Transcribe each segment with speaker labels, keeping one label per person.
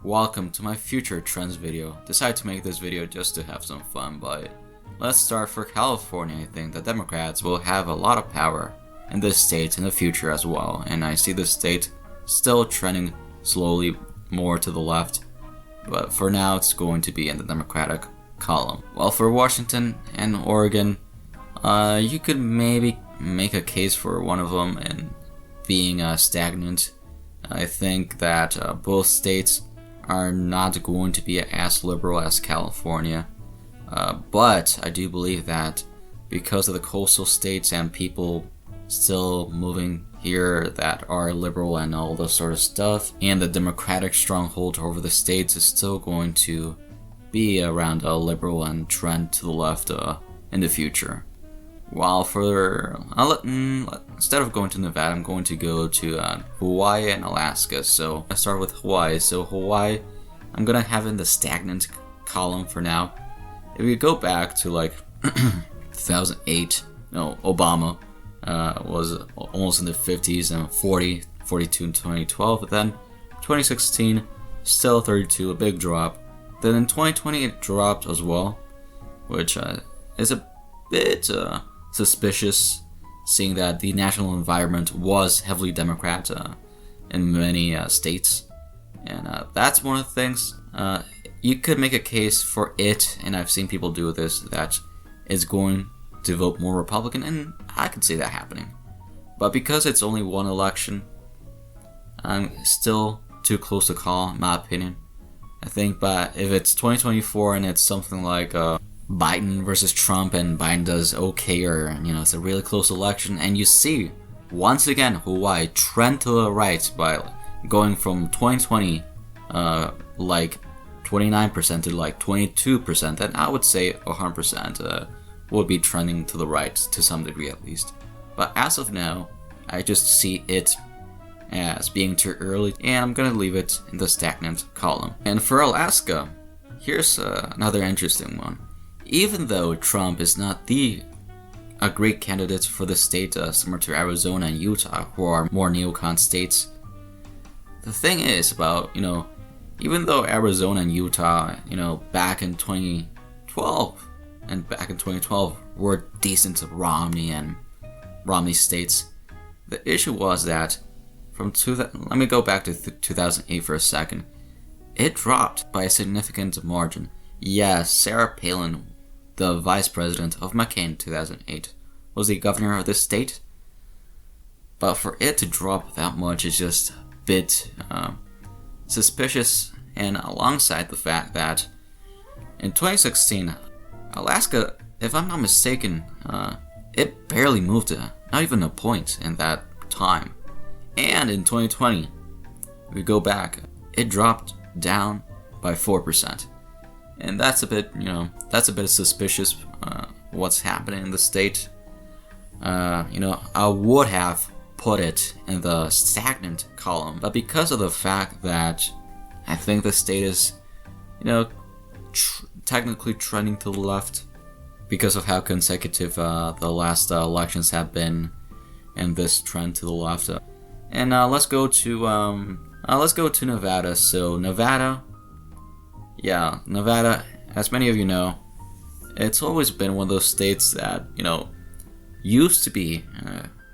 Speaker 1: Welcome to my future trends video. Decided to make this video just to have some fun, but let's start for California. I think the Democrats will have a lot of power in this state in the future as well, and I see the state still trending slowly more to the left, but for now it's going to be in the Democratic column. Well, for Washington and Oregon, you could maybe make a case for one of them and being stagnant. I think that both states are not going to be as liberal as California, but I do believe that because of the coastal states and people still moving here that are liberal and all this sort of stuff, and the Democratic stronghold over the states is still going to be around a liberal and trend to the left in the future. While for instead of going to Nevada, I'm going to go to Hawaii and Alaska. So I start with Hawaii. So Hawaii, I'm gonna have in the stagnant column for now. If you go back to like 2008, Obama was almost in the 50s and 42 in 2012. But then 2016, still 32, a big drop. Then in 2020 it dropped as well, which is a bit suspicious, seeing that the national environment was heavily Democrat in many states, and that's one of the things you could make a case for it, and I've seen people do this, that is going to vote more Republican, and I could see that happening. But because it's only one election, I'm still too close to call, in my opinion. I think, but if it's 2024 and it's something like Biden versus Trump, and Biden does okay, or it's a really close election, and you see once again Hawaii trend to the right by going from 2020 like 29% to like 22%, then I would say 100% would be trending to the right to some degree at least. But as of now, I just see it as being too early, and I'm gonna leave it in the stagnant column. And for Alaska, here's another interesting one. Even though Trump is not a great candidate for the state, similar to Arizona and Utah, who are more neocon states, the thing is about, even though Arizona and Utah, back in 2012 were decent to Romney and Romney states, the issue was that let me go back to 2008 for a second. It dropped by a significant margin. Yes, Sarah Palin, the vice president of McCain in 2008, was the governor of this state. But for it to drop that much is just a bit suspicious, and alongside the fact that in 2016, Alaska, if I'm not mistaken, it barely moved not even a point in that time. And in 2020, we go back, it dropped down by 4%. And that's a bit, that's a bit suspicious, what's happening in the state. I would have put it in the stagnant column, but because of the fact that I think the state is, technically trending to the left, because of how consecutive the last elections have been, and this trend to the left. And let's go to Nevada. So Nevada, as many of you know, it's always been one of those states that, used to be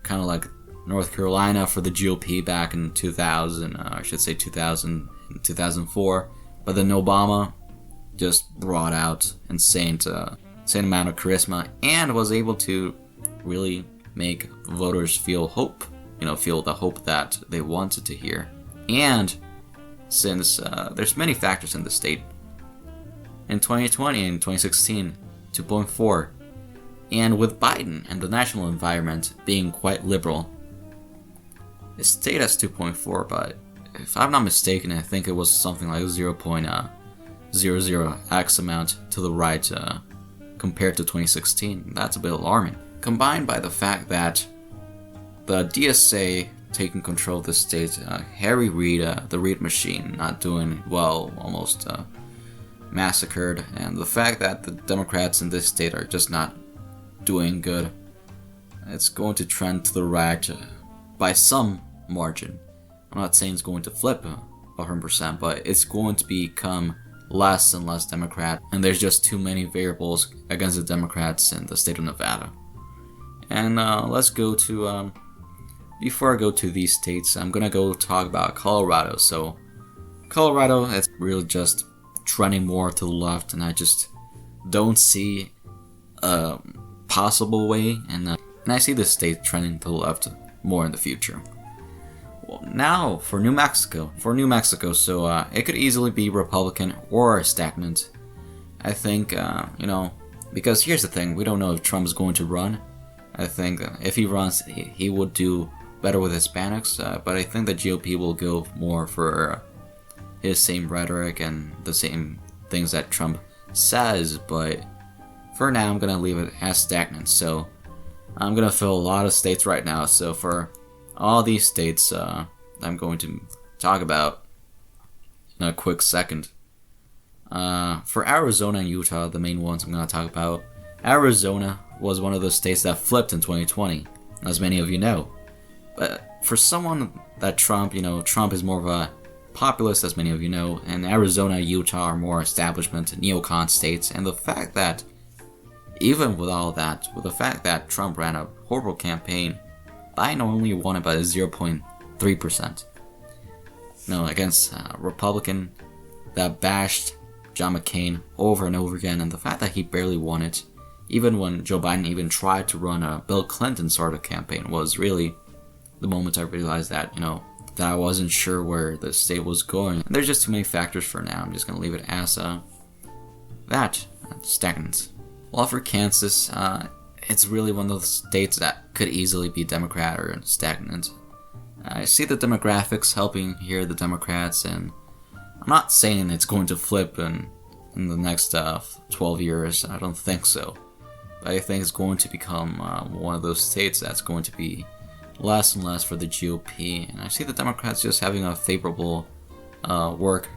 Speaker 1: kind of like North Carolina for the GOP back in 2004, but then Obama just brought out insane amount of charisma and was able to really make voters feel hope, feel the hope that they wanted to hear. And since there's many factors in the state, in 2020 and 2016, 2.4, and with Biden and the national environment being quite liberal, it stayed as 2.4, but if I'm not mistaken, I think it was something like 0.00x amount to the right compared to 2016. That's a bit alarming. Combined by the fact that the DSA taking control of the state, Harry Reid, the Reid machine, not doing well, almost massacred, and the fact that the Democrats in this state are just not doing good, it's going to trend to the right by some margin. I'm not saying it's going to flip, 100%, but it's going to become less and less Democrat, and there's just too many variables against the Democrats in the state of Nevada. And let's go to, before I go to these states, I'm gonna go talk about Colorado. So Colorado, it's really just trending more to the left, and I just don't see a possible way, and I see the state trending to the left more in the future. Well, now for New Mexico. So it could easily be Republican or stagnant. I think, because here's the thing, we don't know if Trump is going to run. I think if he runs, he would do better with Hispanics, but I think the GOP will go more for his same rhetoric and the same things that Trump says, but for now I'm gonna leave it as stagnant. So I'm gonna fill a lot of states right now, so for all these states I'm going to talk about in a quick second. For Arizona and Utah, the main ones I'm gonna talk about, Arizona was one of those states that flipped in 2020, as many of you know. But for someone that Trump is more of a populist, as many of you know, and Arizona, Utah are more establishment neocon states, and the fact that, even with all that, with the fact that Trump ran a horrible campaign, Biden only won it by 0.3%. Against a Republican that bashed John McCain over and over again, and the fact that he barely won it, even when Joe Biden even tried to run a Bill Clinton sort of campaign, was really the moment I realized that, that I wasn't sure where the state was going. And there's just too many factors for now. I'm just going to leave it as stagnant. Well, for Kansas, it's really one of those states that could easily be Democrat or stagnant. I see the demographics helping here, the Democrats, and I'm not saying it's going to flip in the next 12 years. I don't think so. But I think it's going to become one of those states that's going to be less and less for the GOP, and I see the Democrats just having a favorable work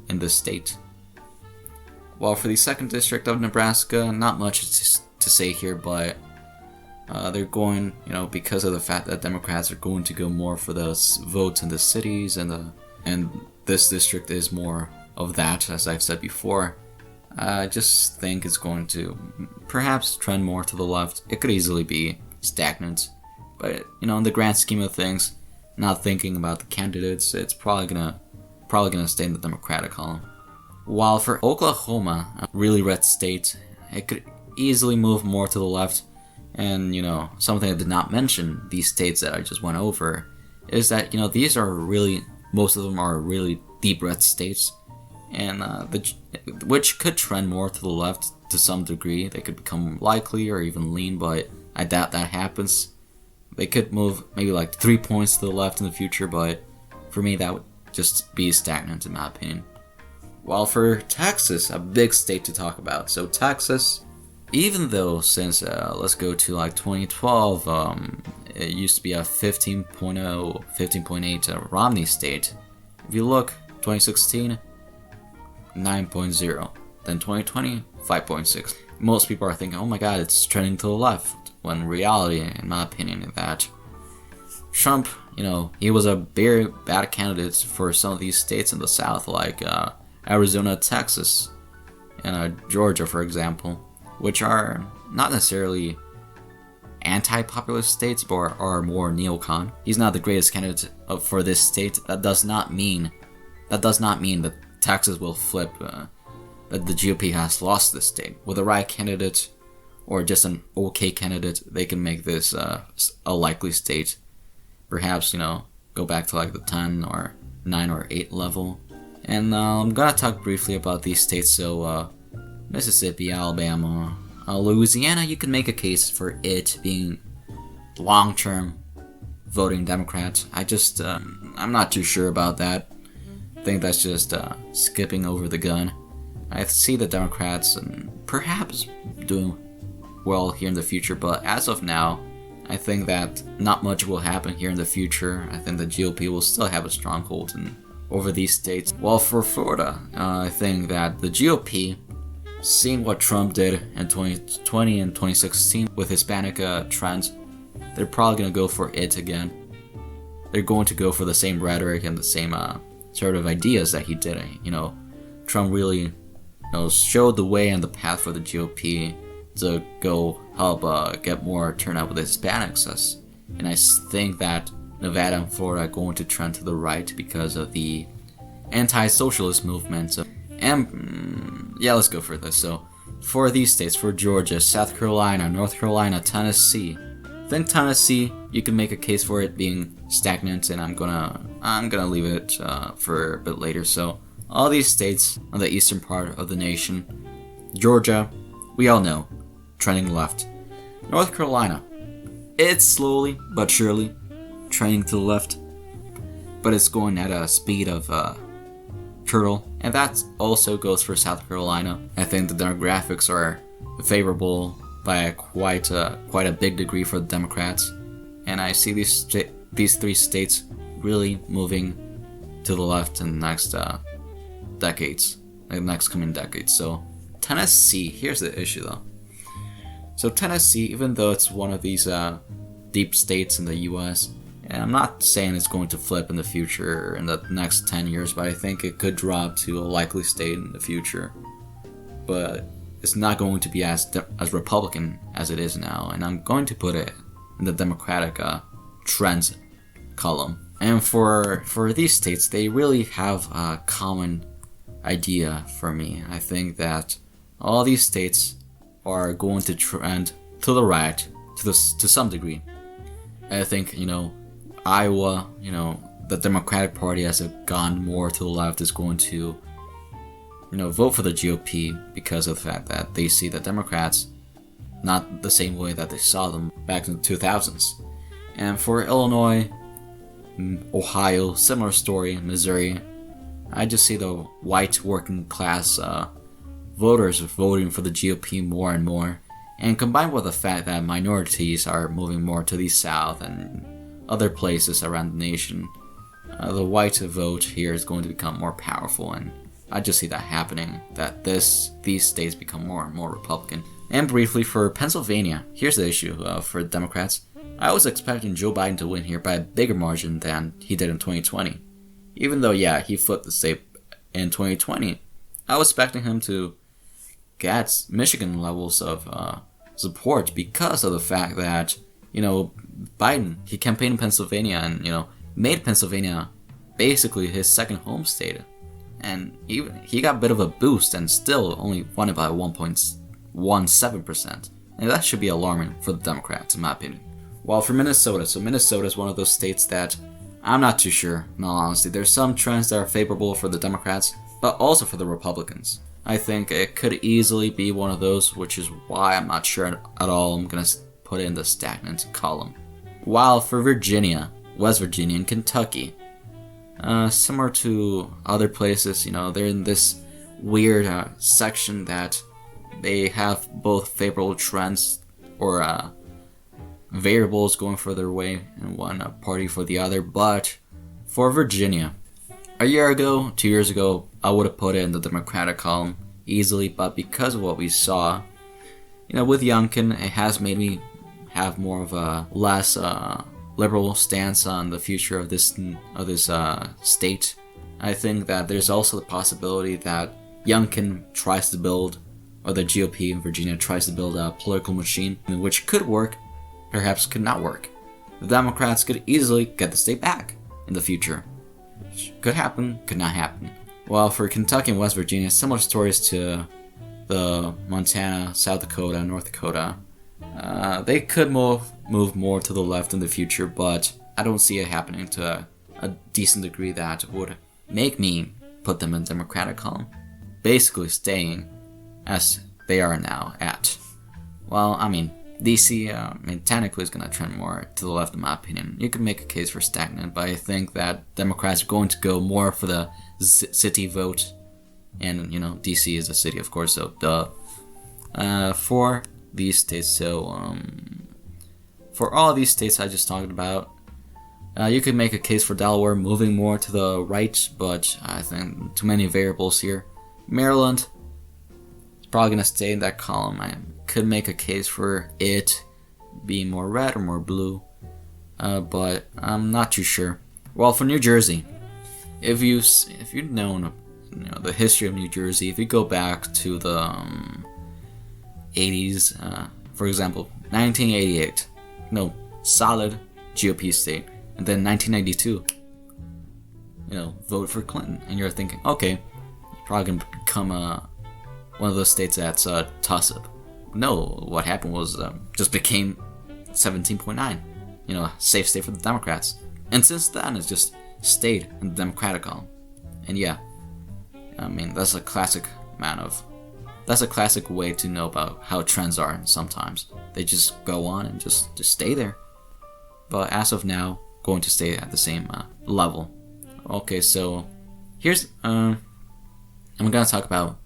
Speaker 1: in this state. While for the 2nd District of Nebraska, not much to say here, but they're going, because of the fact that Democrats are going to go more for the votes in the cities, and this district is more of that, as I've said before. I just think it's going to perhaps trend more to the left. It could easily be stagnant. But, in the grand scheme of things, not thinking about the candidates, it's probably gonna stay in the Democratic column. While for Oklahoma, a really red state, it could easily move more to the left. And, something I did not mention, these states that I just went over, is that, these are most of them are really deep red states. And which could trend more to the left to some degree. They could become likely or even lean, but I doubt that happens. They could move maybe like 3 points to the left in the future, but for me that would just be stagnant in my opinion. While for Texas, a big state to talk about. So Texas, even though since let's go to like 2012, it used to be a 15.0, 15.8 Romney state. If you look, 2016, 9.0. Then 2020, 5.6. Most people are thinking, oh my god, it's trending to the left. When in reality, in my opinion, is that Trump, he was a very bad candidate for some of these states in the South, like Arizona, Texas, and Georgia, for example, which are not necessarily anti-populist states, but are more neocon. He's not the greatest candidate for this state. That does not mean that Texas will flip, that the GOP has lost this state. With the right candidate, or just an okay candidate, they can make this a likely state. Perhaps, go back to like the 10 or 9 or 8 level. And I'm gonna talk briefly about these states. So Mississippi, Alabama, Louisiana, you can make a case for it being long-term voting Democrats. I'm not too sure about that. I think that's just skipping over the gun. I see the Democrats and perhaps doing well here in the future, but as of now, I think that not much will happen here in the future. I think the GOP will still have a stronghold over these states. Well, for Florida, I think that the GOP, seeing what Trump did in 2020 and 2016 with Hispanic trends, they're probably going to go for it again. They're going to go for the same rhetoric and the same sort of ideas that he did. Trump really showed the way and the path for the GOP to go help get more turnout with the Hispanics. And I think that Nevada and Florida are going to trend to the right because of the anti-socialist movement. And yeah, let's go for this. So for these states, for Georgia, South Carolina, North Carolina, Tennessee, I think Tennessee, you can make a case for it being stagnant, and I'm gonna leave it for a bit later. So all these states on the eastern part of the nation, Georgia, we all know, trending left. North Carolina, it's slowly but surely trending to the left, but it's going at a speed of turtle, and that also goes for South Carolina. I think the demographics are favorable by quite a big degree for the Democrats, and I see these three states really moving to the left in the next coming decades. So Tennessee, here's the issue though. So Tennessee, even though it's one of these deep states in the U.S., and I'm not saying it's going to flip in the future in the next 10 years, but I think it could drop to a likely state in the future. But it's not going to be as Republican as it is now, and I'm going to put it in the Democratic trends column. And for these states, they really have a common idea for me. I think that all these states are going to trend to the right to some degree. I think, Iowa, the Democratic Party, as it gone more to the left, is going to, vote for the GOP because of the fact that they see the Democrats not the same way that they saw them back in the 2000s. And for Illinois, Ohio, similar story, Missouri, I just see the white working class voters voting for the GOP more and more. And combined with the fact that minorities are moving more to the South and other places around the nation, the white vote here is going to become more powerful, and I just see that happening, that these states become more and more Republican. And briefly, for Pennsylvania, here's the issue for the Democrats. I was expecting Joe Biden to win here by a bigger margin than he did in 2020. Even though, yeah, he flipped the state in 2020, I was expecting him to get Michigan levels of support because of the fact that, Biden, he campaigned in Pennsylvania and, made Pennsylvania basically his second home state. And he got a bit of a boost and still only won it by 1.17%. And that should be alarming for the Democrats, in my opinion. While for Minnesota, so Minnesota is one of those states that I'm not too sure, in all honesty. There's some trends that are favorable for the Democrats, but also for the Republicans. I think it could easily be one of those, which is why I'm not sure at all. I'm going to put it in the stagnant column. While for Virginia, West Virginia, and Kentucky, similar to other places, they're in this weird section that they have both favorable trends or variables going for their way in one party for the other. But for Virginia, a year ago, 2 years ago, I would have put it in the Democratic column easily, but because of what we saw, with Youngkin, it has made me have more of a less liberal stance on the future of this state. I think that there's also the possibility that Youngkin tries to build, or the GOP in Virginia tries to build a political machine, which could work, perhaps could not work. The Democrats could easily get the state back in the future. Could happen, could not happen. While for Kentucky and West Virginia, similar stories to the Montana, South Dakota, North Dakota. They could move more to the left in the future, but I don't see it happening to a decent degree that would make me put them in the Democratic column. Basically staying as they are now at. Well, DC, technically is going to trend more to the left in my opinion. You could make a case for stagnant, but I think that Democrats are going to go more for the city vote. And, DC is a city, of course, so for these states, for all of these states I just talked about, you could make a case for Delaware moving more to the right, but I think too many variables here. Maryland is probably going to stay in that column. I could make a case for it being more red or more blue, but I'm not too sure. Well, for New Jersey, if you've known, the history of New Jersey, if you go back to the 80s, for example, 1988, solid GOP state, and then 1992, vote for Clinton, and you're thinking, okay, probably gonna become one of those states that's a toss-up. No, what happened was just became 17.9, safe state for the Democrats, and since then it's just stayed in the Democratic column. And yeah, I mean that's a classic way to know about how trends are. Sometimes they just go on and just stay there, but as of now, going to stay at the same level. Okay, so here's I'm gonna talk about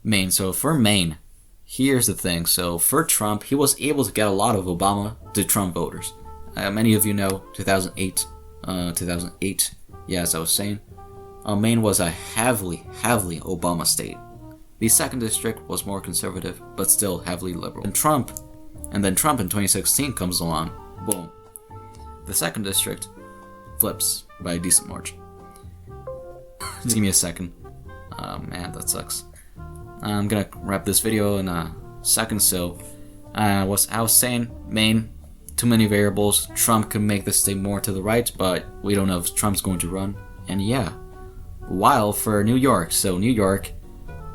Speaker 1: Maine. So for Maine, here's the thing. So for Trump, he was able to get a lot of Obama to Trump voters. Many of you know 2008. Yeah, as I was saying, Maine was a heavily Obama state. The 2nd district was more conservative, but still heavily liberal. And then Trump in 2016 comes along. Boom. The 2nd district flips by a decent margin. Just give me a second. Man, that sucks. I'm gonna wrap this video in a second. So, I was saying, Maine, too many variables. Trump can make the state more to the right, but we don't know if Trump's going to run. And yeah, while for New York, so New York,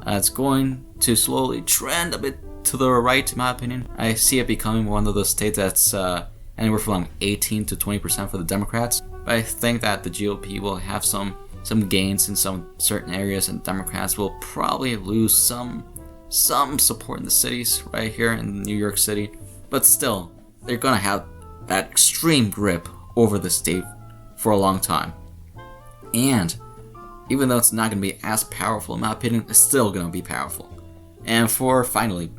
Speaker 1: it's going to slowly trend a bit to the right, in my opinion. I see it becoming one of those states that's anywhere from 18 to 20% for the Democrats. But I think that the GOP will have some gains in some certain areas, and Democrats will probably lose some support in the cities right here in New York City. But still, they're gonna have that extreme grip over the state for a long time. And even though it's not gonna be as powerful, in my opinion, it's still gonna be powerful. And for finally,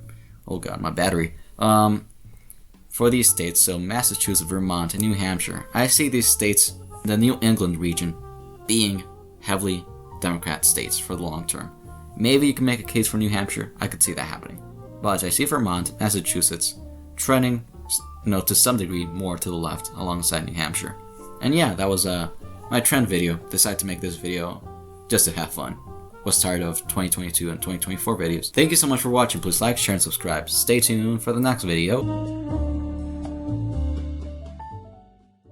Speaker 1: oh god, my battery. For these states, so Massachusetts, Vermont, and New Hampshire, I see these states, the New England region, being heavily Democrat states for the long term. Maybe you can make a case for New Hampshire. I could see that happening. But I see Vermont, Massachusetts, trending, to some degree more to the left alongside New Hampshire. And yeah, that was my trend video. Decided to make this video just to have fun. Was tired of 2022 and 2024 videos. Thank you so much for watching. Please like, share, and subscribe. Stay tuned for the next video.